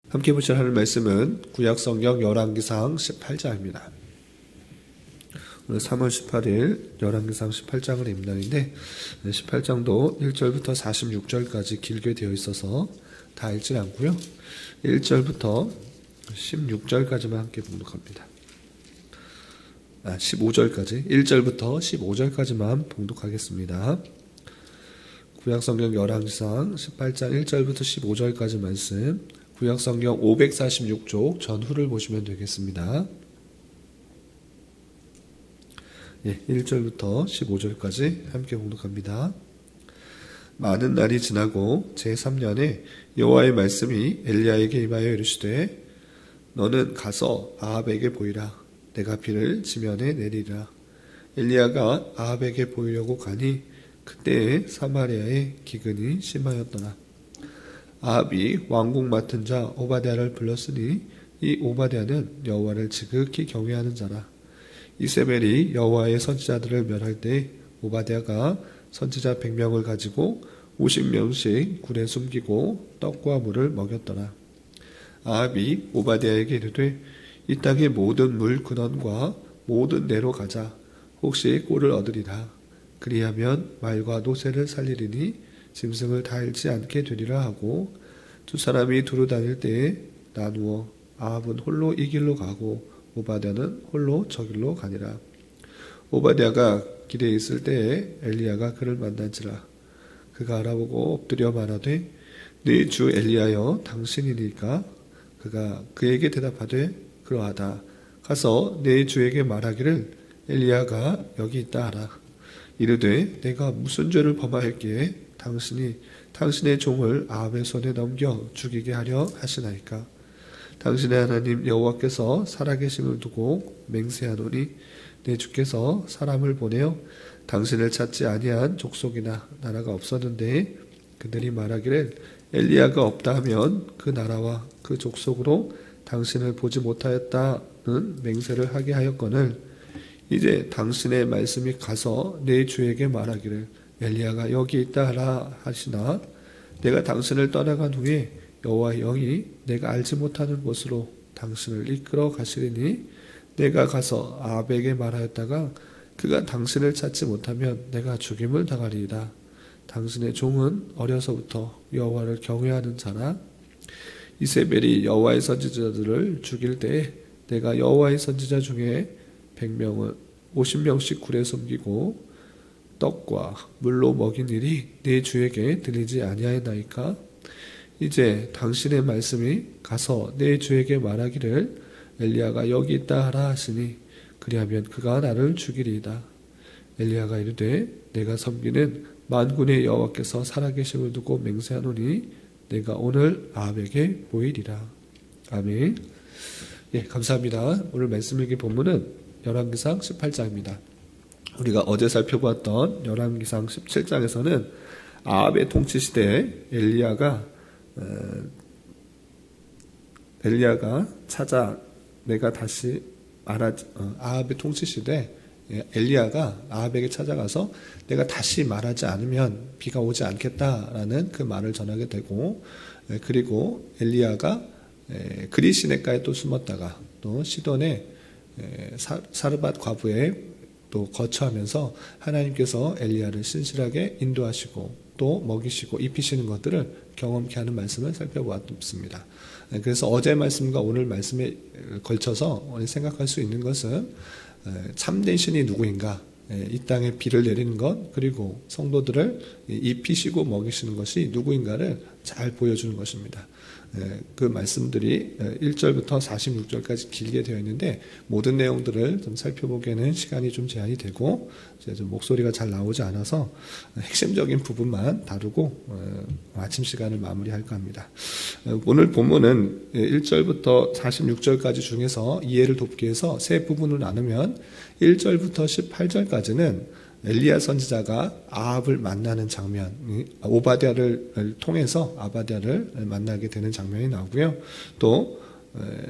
함께 보실 하나님 말씀은 구약성경 열왕기상 18장입니다. 오늘 3월 18일 열왕기상 18장을 입는다는데 18장도 1절부터 46절까지 길게 되어 있어서 다 읽진 않고요. 1절부터 16절까지만 함께 봉독합니다. 15절까지 1절부터 15절까지만 봉독하겠습니다. 구약성경 열왕기상 18장 1절부터 15절까지 말씀, 구약성경 546쪽 전후를 보시면 되겠습니다. 1절부터 15절까지 함께 봉독합니다. 많은 날이 지나고 제3년에 여호와의 말씀이 엘리야에게 임하여 이르시되 너는 가서 아합에게 보이라. 내가 비를 지면에 내리리라. 엘리야가 아합에게 보이려고 가니 그때에 사마리아에 기근이 심하였더라. 아합이 왕궁 맡은 자 오바댜를 불렀으니 이 오바댜는 여호와를 지극히 경외하는 자라. 이세벨이 여호와의 선지자들을 멸할 때 오바댜가 선지자 100명을 가지고 50명씩 굴에 숨기고 떡과 물을 먹였더라. 아합이 오바댜에게 이르되 이 땅의 모든 물 근원과 모든 내로 가자. 혹시 꼴을 얻으리라. 그리하면 말과 노새를 살리리니 짐승을 다 잃지 않게 되리라 하고, 두 사람이 두루 다닐 때에 나누어 아합은 홀로 이 길로 가고 오바댜는 홀로 저 길로 가니라. 오바댜가 길에 있을 때에 엘리야가 그를 만난지라. 그가 알아보고 엎드려 말하되 네 주 엘리야여 당신이니까? 그가 그에게 대답하되 그러하다. 가서 네 주에게 말하기를 엘리야가 여기 있다 하라. 이르되 내가 무슨 죄를 범하였기에 당신이 당신의 종을 아합의 손에 넘겨 죽이게 하려 하시나이까? 당신의 하나님 여호와께서 살아계심을 두고 맹세하노니 내 주께서 사람을 보내어 당신을 찾지 아니한 족속이나 나라가 없었는데 그들이 말하기를 엘리야가 없다 하면 그 나라와 그 족속으로 당신을 보지 못하였다는 맹세를 하게 하였거늘 이제 당신의 말씀이 가서 내 주에게 말하기를 엘리야가 여기 있다 하라 하시나 내가 당신을 떠나간 후에 여호와의 영이 내가 알지 못하는 곳으로 당신을 이끌어 가시리니 내가 가서 아합에게 말하였다가 그가 당신을 찾지 못하면 내가 죽임을 당하리이다. 당신의 종은 어려서부터 여호와를 경외하는 자라. 이세벨이 여호와의 선지자들을 죽일 때에 내가 여호와의 선지자 중에 100명을 50명씩 굴에 숨기고 떡과 물로 먹인 일이 네 주에게 들리지 아니하였나이까? 이제 당신의 말씀이 가서 네 주에게 말하기를 엘리야가 여기 있다 하라 하시니 그리하면 그가 나를 죽이리이다. 엘리야가 이르되 내가 섬기는 만군의 여호와께서 살아계심을 두고 맹세하노니 내가 오늘 아합에게 보이리라. 아멘. 감사합니다. 오늘 말씀 읽기 본문은 열왕기상 18장입니다. 우리가 어제 살펴보았던 열왕기상 17장에서는 아합의 통치 시대에 엘리야가 찾아 내가 다시 아합의 통치 시대 엘리야가 아합에게 찾아가서 내가 다시 말하지 않으면 비가 오지 않겠다라는 그 말을 전하게 되고, 그리고 엘리야가 그리 시내가에 또 숨었다가 또 시돈의 사르밧 과부에 또 거처하면서 하나님께서 엘리야를 신실하게 인도하시고 또 먹이시고 입히시는 것들을 경험케 하는 말씀을 살펴보았습니다. 그래서 어제 말씀과 오늘 말씀에 걸쳐서 생각할 수 있는 것은 참된 신이 누구인가, 이 땅에 비를 내리는 것, 그리고 성도들을 입히시고 먹이시는 것이 누구인가를 잘 보여주는 것입니다. 그 말씀들이 1절부터 46절까지 길게 되어 있는데 모든 내용들을 좀 살펴보기에는 시간이 좀 제한이 되고 좀 목소리가 잘 나오지 않아서 핵심적인 부분만 다루고 아침 시간을 마무리할까 합니다. 오늘 본문은 1절부터 46절까지 중에서 이해를 돕기 위해서 세 부분을 나누면 1절부터 18절까지는 엘리야 선지자가 아합을 만나는 장면, 오바댜를 통해서 아바댜를 만나게 되는 장면이 나오고요. 또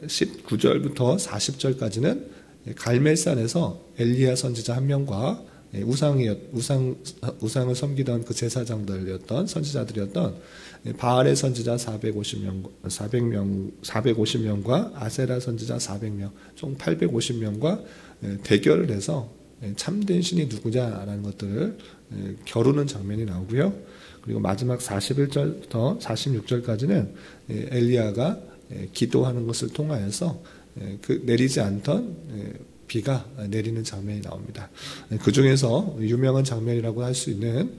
19절부터 40절까지는 갈멜산에서 엘리야 선지자 한 명과 우상을 섬기던 그 제사장들이었던 선지자들이었던 바알의 선지자 450명과 아세라 선지자 400명, 총 850명과 대결을 해서 참된 신이 누구냐라는 것들을 겨루는 장면이 나오고요. 그리고 마지막 41절부터 46절까지는 엘리야가 기도하는 것을 통하여서 그 내리지 않던 비가 내리는 장면이 나옵니다. 그 중에서 유명한 장면이라고 할 수 있는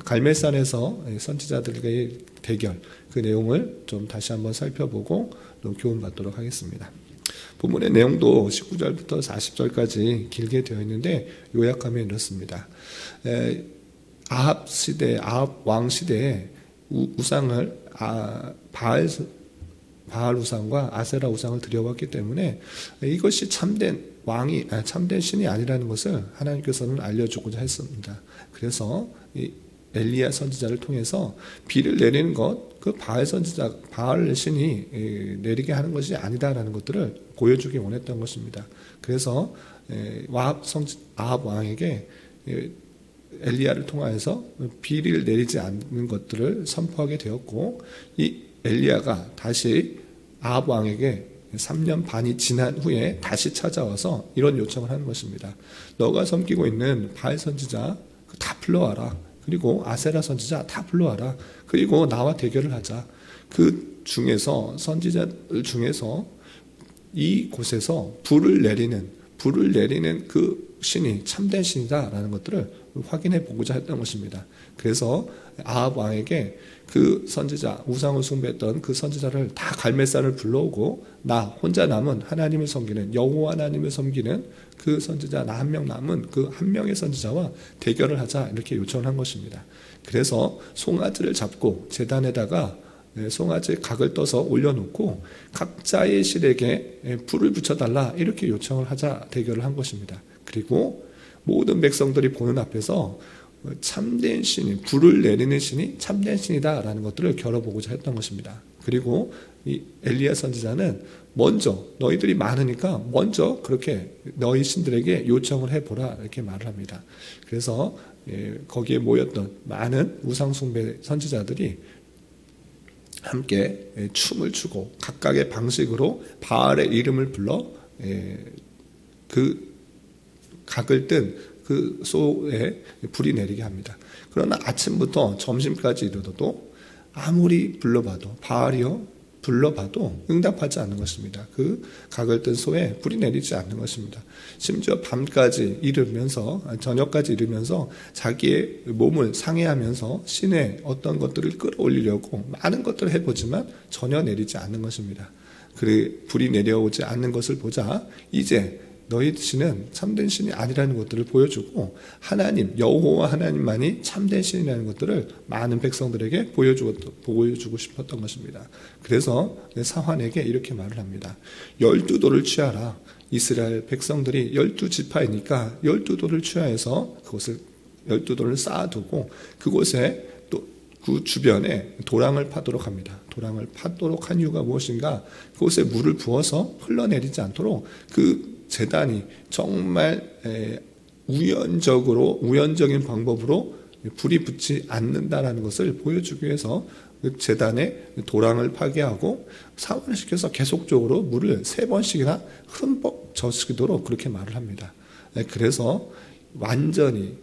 갈멜산에서 선지자들과의 대결, 그 내용을 좀 다시 한번 살펴보고 또 교훈받도록 하겠습니다. 본문의 내용도 19절부터 40절까지 길게 되어 있는데 요약하면 이렇습니다. 아합 왕 시대에 우상을 바알 우상과 아세라 우상을 드려왔기 때문에 이것이 참된 신이 아니라는 것을 하나님께서는 알려주고자 했습니다. 그래서 이 엘리야 선지자를 통해서 비를 내리는 것, 그 바알 신이 내리게 하는 것이 아니다라는 것들을 보여주기 원했던 것입니다. 그래서 아합 왕에게 엘리야를 통하여서 비를 내리지 않는 것들을 선포하게 되었고, 이 엘리야가 다시 아합 왕에게 3년 반이 지난 후에 다시 찾아와서 이런 요청을 하는 것입니다. 너가 섬기고 있는 바알 선지자 다 불러와라. 그리고 아세라 선지자 다 불러와라. 그리고 나와 대결을 하자. 그 중에서 선지자들 중에서 이 곳에서 불을 내리는 그 신이 참된 신이다라는 것들을 확인해 보고자 했던 것입니다. 그래서 아합 왕에게 그 선지자, 우상을 숭배했던 그 선지자를 다 갈멜산을 불러오고 나 혼자 남은 하나님을 섬기는 여호와 하나님을 섬기는 그 선지자 나 한 명 남은 그 한 명의 선지자와 대결을 하자 이렇게 요청을 한 것입니다. 그래서 송아지를 잡고 제단에다가 송아지 각을 떠서 올려놓고 각자의 실에게 불을 붙여달라 이렇게 요청을 하자 대결을 한 것입니다. 그리고 모든 백성들이 보는 앞에서 참된 신이, 불을 내리는 신이 참된 신이다라는 것들을 겨뤄보고자 했던 것입니다. 그리고 이 엘리야 선지자는 먼저 너희들이 많으니까 먼저 그렇게 너희 신들에게 요청을 해보라 이렇게 말을 합니다. 그래서 거기에 모였던 많은 우상숭배 선지자들이 함께 춤을 추고 각각의 방식으로 바알의 이름을 불러 그 각을 뜬 그 소에 불이 내리게 합니다. 그러나 아침부터 점심까지 이르러도 아무리 불러봐도 바알이요 불러봐도 응답하지 않는 것입니다. 그 각을 뜬 소에 불이 내리지 않는 것입니다. 심지어 밤까지 이르면서 저녁까지 이르면서 자기의 몸을 상해하면서 신의 어떤 것들을 끌어올리려고 많은 것들을 해보지만 전혀 내리지 않는 것입니다. 불이 내려오지 않는 것을 보자 이제 너희 신은 참된 신이 아니라는 것들을 보여주고 하나님, 여호와 하나님만이 참된 신이라는 것들을 많은 백성들에게 보여주고 싶었던 것입니다. 그래서 사환에게 이렇게 말을 합니다. 12돌을 취하라. 이스라엘 백성들이 12지파이니까 12돌을 취하여서 그것을 12돌을 쌓아두고 그곳에 또 그 주변에 도랑을 파도록 합니다. 도랑을 파도록 한 이유가 무엇인가? 그곳에 물을 부어서 흘러내리지 않도록 그 제단이 정말 우연적인 방법으로 불이 붙지 않는다라는 것을 보여주기 위해서 그 제단에 도랑을 파괴하고 사원시켜서 계속적으로 물을 3번씩이나 흠뻑 젖히도록 그렇게 말을 합니다. 그래서 완전히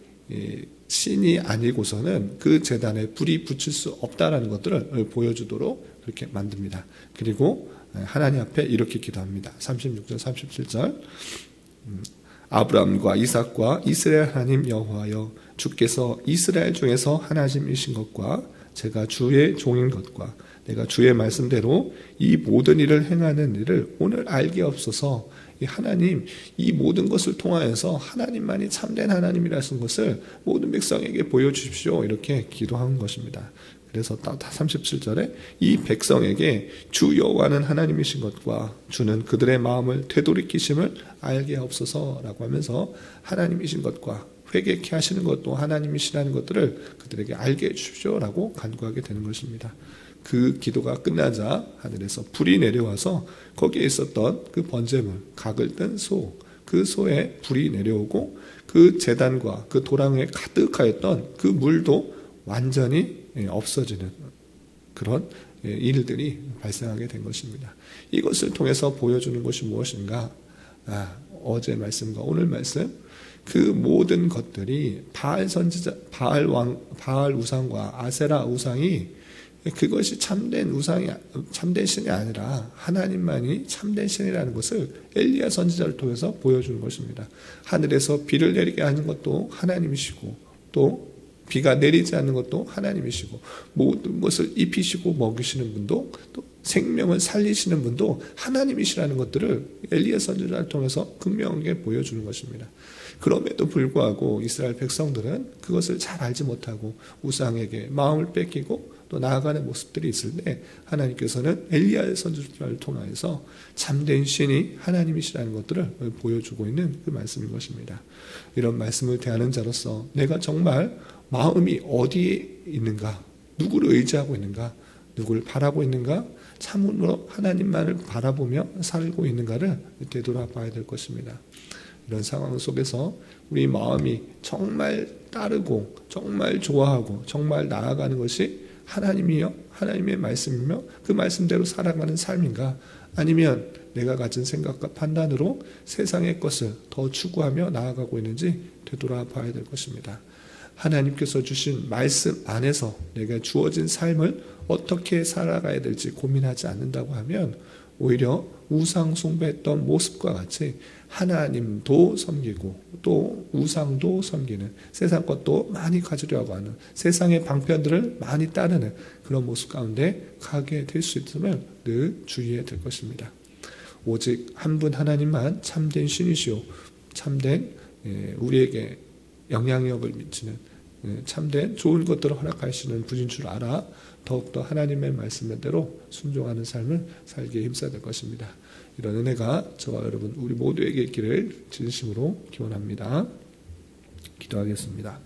신이 아니고서는 그 제단에 불이 붙일 수 없다라는 것들을 보여주도록 그렇게 만듭니다. 그리고 하나님 앞에 이렇게 기도합니다. 36절 37절 아브라함과 이삭과 이스라엘 하나님 여호와여 주께서 이스라엘 중에서 하나님이신 것과 제가 주의 종인 것과 내가 주의 말씀대로 이 모든 일을 행하는 일을 오늘 알게 없어서 하나님 이 모든 것을 통하여서 하나님만이 참된 하나님이라는 것을 모든 백성에게 보여주십시오 이렇게 기도한 것입니다. 그래서 37절에 이 백성에게 주 여호와는 하나님이신 것과 주는 그들의 마음을 되돌이키심을 알게 하옵소서라고 하면서 하나님이신 것과 회개케 하시는 것도 하나님이시라는 것들을 그들에게 알게 해주십시오라고 간구하게 되는 것입니다. 그 기도가 끝나자 하늘에서 불이 내려와서 거기에 있었던 그 번제물, 각을 뜬 소, 그 소에 불이 내려오고 그 제단과 그 도랑에 가득하였던 그 물도 완전히 없어지는 그런 일들이 발생하게 된 것입니다. 이것을 통해서 보여주는 것이 무엇인가? 어제 말씀과 오늘 말씀, 그 모든 것들이 바알 선지자, 바알 우상과 아세라 우상이 그것이 참된 우상이, 참된 신이 아니라 하나님만이 참된 신이라는 것을 엘리야 선지자를 통해서 보여주는 것입니다. 하늘에서 비를 내리게 하는 것도 하나님이시고, 또 비가 내리지 않는 것도 하나님이시고, 모든 것을 입히시고 먹이시는 분도, 또 생명을 살리시는 분도 하나님이시라는 것들을 엘리야 선지자를 통해서 분명하게 보여주는 것입니다. 그럼에도 불구하고 이스라엘 백성들은 그것을 잘 알지 못하고 우상에게 마음을 뺏기고 또 나아가는 모습들이 있을 때 하나님께서는 엘리야 선지자를 통하여서 참된 신이 하나님이시라는 것들을 보여주고 있는 그 말씀인 것입니다. 이런 말씀을 대하는 자로서 내가 정말 마음이 어디에 있는가, 누구를 의지하고 있는가, 누구를 바라고 있는가, 참으로 하나님만을 바라보며 살고 있는가를 되돌아봐야 될 것입니다. 이런 상황 속에서 우리 마음이 정말 따르고 정말 좋아하고 정말 나아가는 것이 하나님이요, 하나님의 말씀이며 그 말씀대로 살아가는 삶인가, 아니면 내가 가진 생각과 판단으로 세상의 것을 더 추구하며 나아가고 있는지 되돌아봐야 될 것입니다. 하나님께서 주신 말씀 안에서 내가 주어진 삶을 어떻게 살아가야 될지 고민하지 않는다고 하면 오히려 우상 숭배했던 모습과 같이 하나님도 섬기고 또 우상도 섬기는, 세상 것도 많이 가지려고 하는, 세상의 방편들을 많이 따르는 그런 모습 가운데 가게 될 수 있음을 늘 주의해야 될 것입니다. 오직 한 분 하나님만 참된 신이시오, 참된 우리에게 영향력을 미치는 참된 좋은 것들을 허락하시는 분인 줄 알아 더욱더 하나님의 말씀대로 순종하는 삶을 살기에 힘써야 될 것입니다. 이런 은혜가 저와 여러분 우리 모두에게 있기를 진심으로 기원합니다. 기도하겠습니다.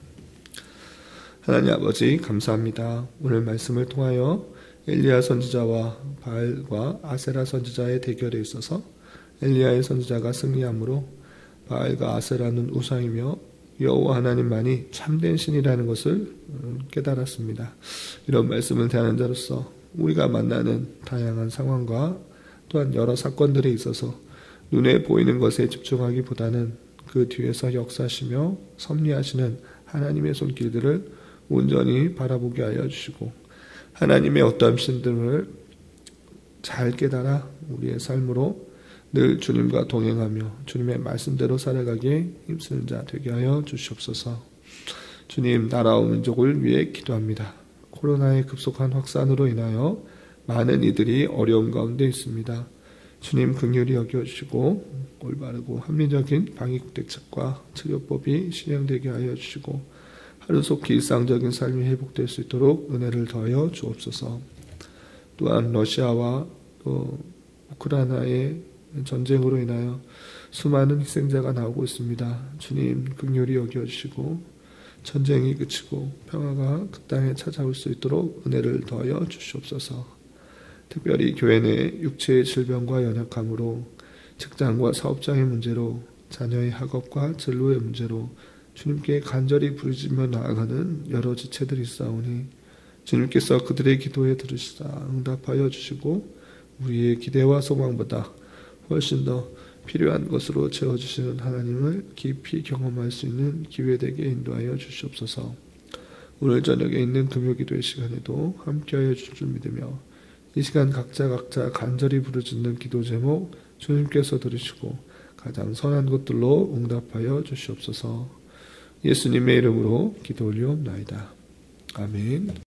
하나님 아버지 감사합니다. 오늘 말씀을 통하여 엘리야 선지자와 바알과 아세라 선지자의 대결에 있어서 엘리야의 선지자가 승리함으로 바알과 아세라는 우상이며 여호와 하나님만이 참된 신이라는 것을 깨달았습니다. 이런 말씀을 대하는 자로서 우리가 만나는 다양한 상황과 또한 여러 사건들에 있어서 눈에 보이는 것에 집중하기보다는 그 뒤에서 역사하시며 섭리하시는 하나님의 손길들을 온전히 바라보게 하여 주시고 하나님의 어떠한 신들을 잘 깨달아 우리의 삶으로 늘 주님과 동행하며 주님의 말씀대로 살아가기에 힘쓰는 자 되게 하여 주시옵소서. 주님, 나라와 민족을 위해 기도합니다. 코로나의 급속한 확산으로 인하여 많은 이들이 어려움 가운데 있습니다. 주님 긍휼히 여겨주시고 올바르고 합리적인 방역 대책과 치료법이 실행되게 하여 주시고 하루속히 일상적인 삶이 회복될 수 있도록 은혜를 더하여 주옵소서. 또한 러시아와 또 우크라이나의 전쟁으로 인하여 수많은 희생자가 나오고 있습니다. 주님 긍휼히 여겨주시고 전쟁이 그치고 평화가 그 땅에 찾아올 수 있도록 은혜를 더하여 주시옵소서. 특별히 교회 내 육체의 질병과 연약함으로 직장과 사업장의 문제로 자녀의 학업과 진로의 문제로 주님께 간절히 부르짖며 나아가는 여러 지체들이 있사오니 주님께서 그들의 기도에 들으시사 응답하여 주시고 우리의 기대와 소망보다 훨씬 더 필요한 것으로 채워주시는 하나님을 깊이 경험할 수 있는 기회되게 인도하여 주시옵소서. 오늘 저녁에 있는 금요기도의 시간에도 함께하여 주실 줄 믿으며 이 시간 각자 간절히 부르짖는 기도 제목 주님께서 들으시고 가장 선한 것들로 응답하여 주시옵소서. 예수님의 이름으로 기도 올리옵나이다. 아멘.